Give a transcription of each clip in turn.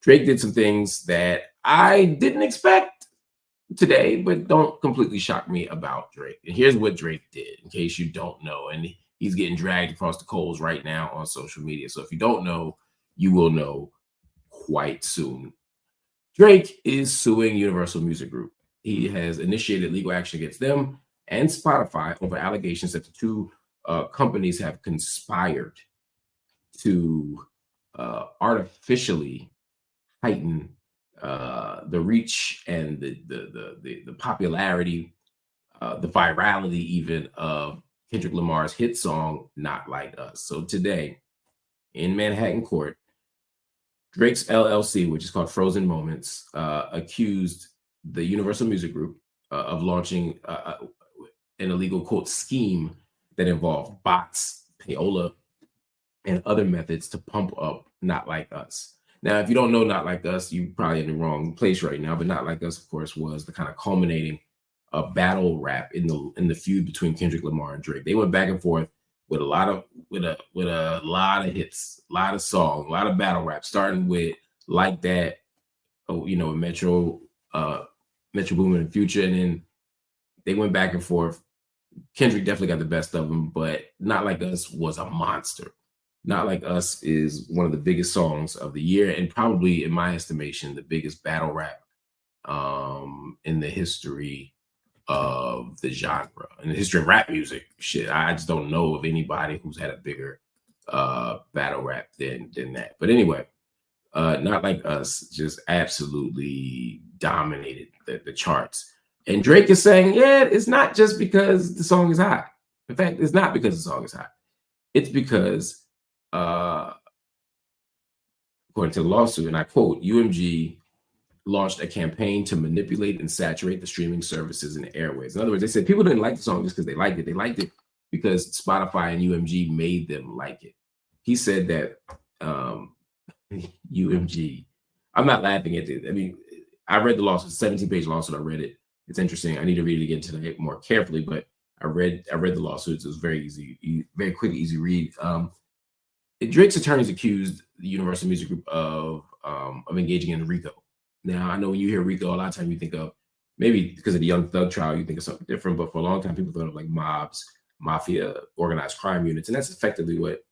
Drake did some things that I didn't expect today, but don't completely shock me about Drake. And here's what Drake did, in case you don't know. And he's getting dragged across the coals right now on social media. So if you don't know, you will know quite soon. Drake is suing Universal Music Group. He has initiated legal action against them and Spotify over allegations that the two companies have conspired to artificially heighten the reach and the popularity, the virality even of Kendrick Lamar's hit song "Not Like Us." So today, in Manhattan court, Drake's LLC, which is called Frozen Moments, accused the Universal Music Group of launching an illegal quote scheme that involved bots, payola, and other methods to pump up Not Like Us. Now, if you don't know Not Like Us, you're probably in the wrong place right now. But Not Like Us, of course, was the kind of culminating battle rap in the feud between Kendrick Lamar and Drake. They went back and forth with a lot of hits, a lot of songs, a lot of battle rap, starting with Like That, Metro Boomin and Future, and then they went back and forth. Kendrick definitely got the best of them, but Not Like Us was a monster. Not Like Us is one of the biggest songs of the year, and probably, in my estimation, the biggest battle rap in the history of the genre, in the history of rap music. Shit, I just don't know of anybody who's had a bigger battle rap than that. But anyway, Not Like Us just absolutely dominated the charts. And Drake is saying, yeah, it's not just because the song is hot. In fact, it's not because the song is hot. It's because, according to the lawsuit, and I quote, UMG launched a campaign to manipulate and saturate the streaming services and the airways. In other words, they said people didn't like the song just because they liked it. They liked it because Spotify and UMG made them like it. He said that UMG, I'm not laughing at it. I mean, I read the lawsuit, 17-page lawsuit. I read it. It's interesting. I need to read it again tonight more carefully, but I read the lawsuits. It was very easy, very quick, easy read. Drake's attorneys accused the Universal Music Group of engaging in RICO. Now, I know when you hear RICO, a lot of time you think of, maybe because of the Young Thug trial, you think of something different. But for a long time, people thought of like mobs, mafia, organized crime units, and that's effectively what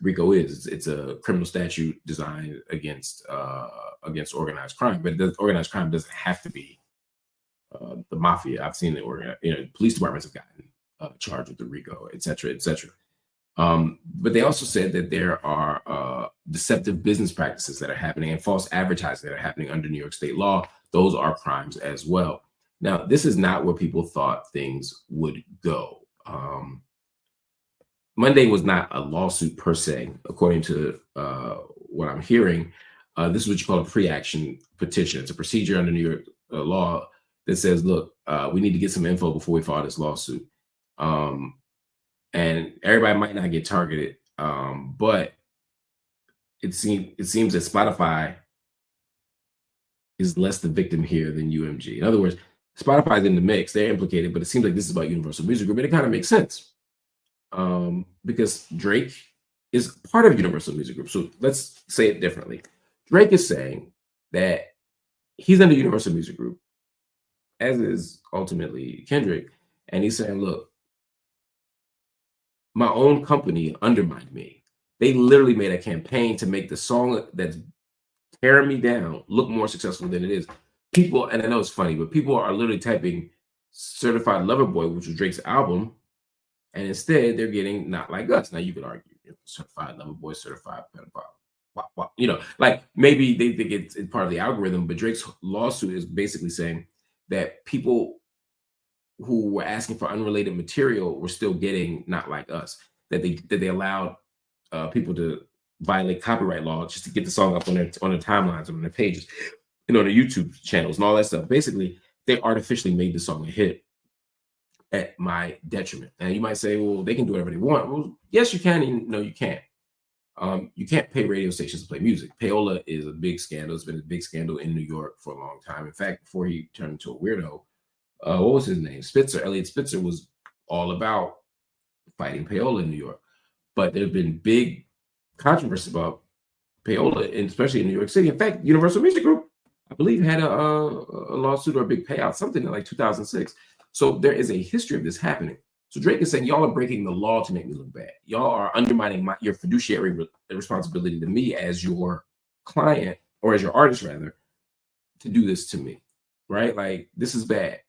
RICO is. It's a criminal statute designed against organized crime, but organized crime doesn't have to be the mafia. I've seen it. Police departments have gotten charged with the RICO, et cetera, et cetera. But they also said that there are deceptive business practices that are happening and false advertising that are happening under New York state law. Those are crimes as well. Now, this is not where people thought things would go. Monday was not a lawsuit per se, according to what I'm hearing. This is what you call a pre-action petition. It's a procedure under New York law that says, look, we need to get some info before we file this lawsuit. And everybody might not get targeted, but it seems that Spotify is less the victim here than UMG. In other words, Spotify's in the mix; they're implicated, but it seems like this is about Universal Music Group, and it kind of makes sense because Drake is part of Universal Music Group. So let's say it differently. Drake is saying that he's under Universal Music Group, as is ultimately Kendrick, and he's saying, look, my own company undermined me. They literally made a campaign to make the song that's tearing me down look more successful than it is. People, and I know it's funny, but people are literally typing Certified Lover Boy, which was Drake's album, and instead they're getting Not Like Us. Now you could argue, Certified Lover Boy, Certified Pedophile. Like maybe they think it's part of the algorithm, but Drake's lawsuit is basically saying that people who were asking for unrelated material were still getting Not Like Us, that they allowed people to violate copyright law just to get the song up on their timelines, on their pages, on their YouTube channels and all that stuff. Basically, they artificially made the song a hit at my detriment. And you might say, well, they can do whatever they want. Well, yes, you can, and no, you can't. You can't pay radio stations to play music. Payola is a big scandal. It's been a big scandal in New York for a long time. In fact, before he turned into a weirdo, what was his name? Elliot Spitzer was all about fighting payola in New York. But there have been big controversy about payola, and especially in New York City. In fact, Universal Music Group, I believe, had a lawsuit or a big payout, something in like 2006. So there is a history of this happening. So Drake is saying, y'all are breaking the law to make me look bad. Y'all are undermining your fiduciary responsibility to me as your client, or as your artist rather, to do this to me, right? Like, this is bad.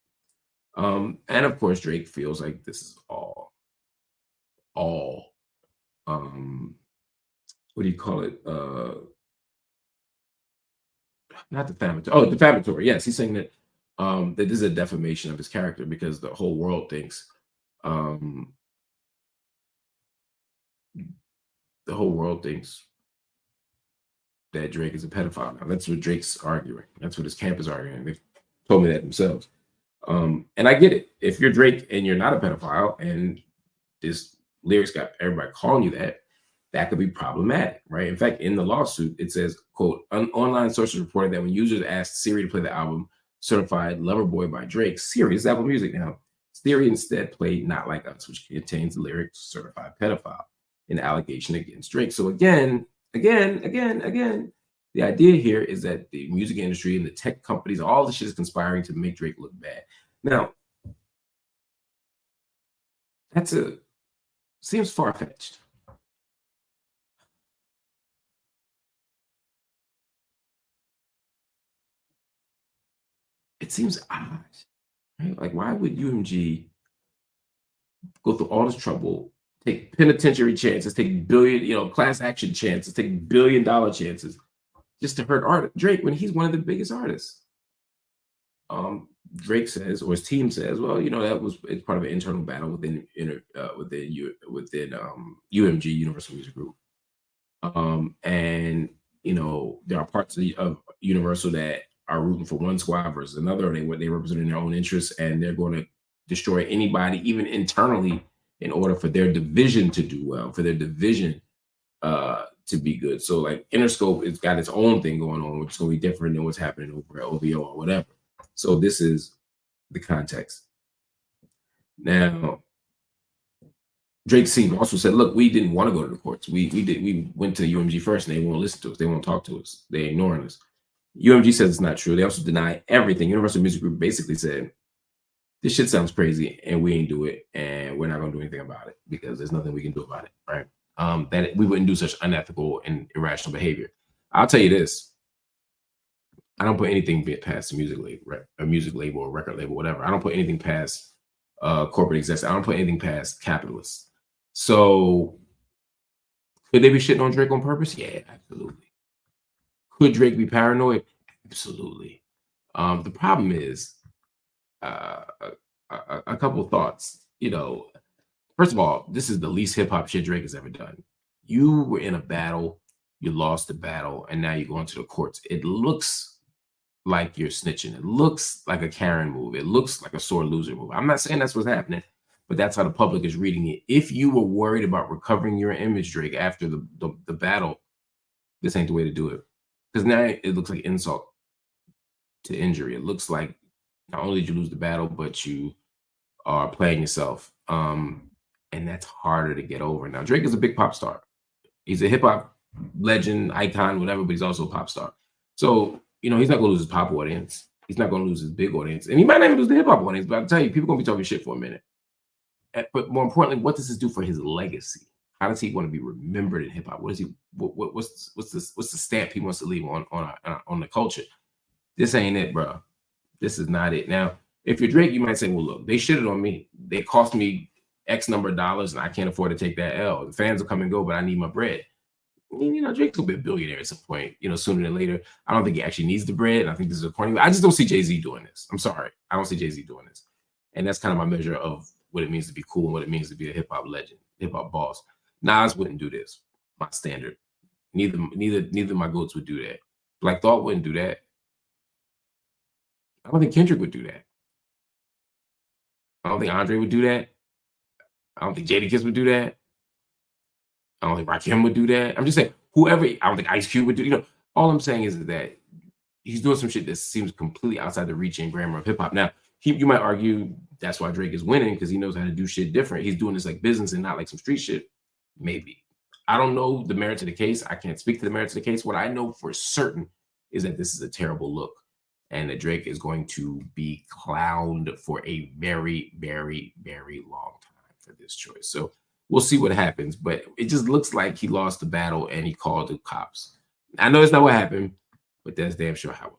And of course, Drake feels like this is all what do you call it? Not defamatory. Oh, defamatory. Yes, he's saying that that this is a defamation of his character, because the whole world thinks that Drake is a pedophile. Now, that's what Drake's arguing. That's what his camp is arguing. They've told me that themselves. And I get it. If you're Drake and you're not a pedophile, and this lyrics got everybody calling you that, that could be problematic, right? In fact, in the lawsuit, it says, quote, online sources reported that when users asked Siri to play the album Certified Lover Boy by Drake, Siri is Apple Music now, Siri instead played Not Like Us, which contains the lyrics Certified Pedophile, an allegation against Drake. So again, the idea here is that the music industry and the tech companies, all this shit is conspiring to make Drake look bad. Now, seems far-fetched. It seems odd, right? Like, why would UMG go through all this trouble, take penitentiary chances, take class action chances, take $1 billion chances, just to hurt Drake when he's one of the biggest artists? Drake says, or his team says, well, it's part of an internal battle within UMG, Universal Music Group. And there are parts of Universal that are rooting for one squad versus another. They represent their own interests, and they're going to destroy anybody, even internally, in order for their division to do well, for their division to be good. So like Interscope, it's got its own thing going on, which is going to be different than what's happening over at OVO or whatever. So this is the context. Now, Drake's team also said, look, we didn't want to go to the courts. We went to UMG first, and they won't listen to us. They won't talk to us. They're ignoring us. UMG says it's not true. They also deny everything. Universal Music Group basically said, this shit sounds crazy, and we ain't do it, and we're not going to do anything about it because there's nothing we can do about it, right? That we wouldn't do such unethical and irrational behavior. I'll tell you this. I don't put anything past a music label or record label, whatever. I don't put anything past corporate execs. I don't put anything past capitalists. So could they be shitting on Drake on purpose? Yeah, absolutely. Could Drake be paranoid? Absolutely. The problem is a couple of thoughts. First of all, this is the least hip hop shit Drake has ever done. You were in a battle, you lost the battle, and now you're going to the courts. It looks like you're snitching. It looks like a Karen move. It looks like a sore loser move. I'm not saying that's what's happening, but that's how the public is reading it. If you were worried about recovering your image, Drake, after the battle, this ain't the way to do it. Because now it looks like insult to injury. It looks like not only did you lose the battle, but you are playing yourself. And that's harder to get over. Now, Drake is a big pop star. He's a hip hop legend, icon, whatever, but he's also a pop star. So, he's not going to lose his pop audience. He's not going to lose his big audience. And he might not even lose the hip hop audience, but I'll tell you, people are going to be talking shit for a minute. But more importantly, what does this do for his legacy? How does he want to be remembered in hip hop? What's the stamp he wants to leave on the culture? This ain't it, bro. This is not it. Now, if you're Drake, you might say, well, look, they shitted on me. They cost me X number of dollars, and I can't afford to take that L. The fans will come and go, but I need my bread. Drake's will be a billionaire at some point, sooner than later. I don't think he actually needs the bread, and I think this is a corny. I just don't see Jay-Z doing this. I'm sorry. I don't see Jay-Z doing this. And that's kind of my measure of what it means to be cool and what it means to be a hip-hop legend, hip-hop boss. Nas wouldn't do this. My standard. Neither of my goats would do that. Black Thought wouldn't do that. I don't think Kendrick would do that. I don't think Andre would do that. I don't think Jadakiss would do that. I don't think Rakim would do that. I'm just saying, whoever, I don't think Ice Cube would do, all I'm saying is that he's doing some shit that seems completely outside the reach and grammar of hip hop. Now, you might argue that's why Drake is winning, because he knows how to do shit different. He's doing this like business and not like some street shit. Maybe. I don't know the merits of the case. I can't speak to the merits of the case. What I know for certain is that this is a terrible look, and that Drake is going to be clowned for a very, very, very long time for this choice. So we'll see what happens, but it just looks like he lost the battle and he called the cops. I know it's not what happened, but that's damn sure how it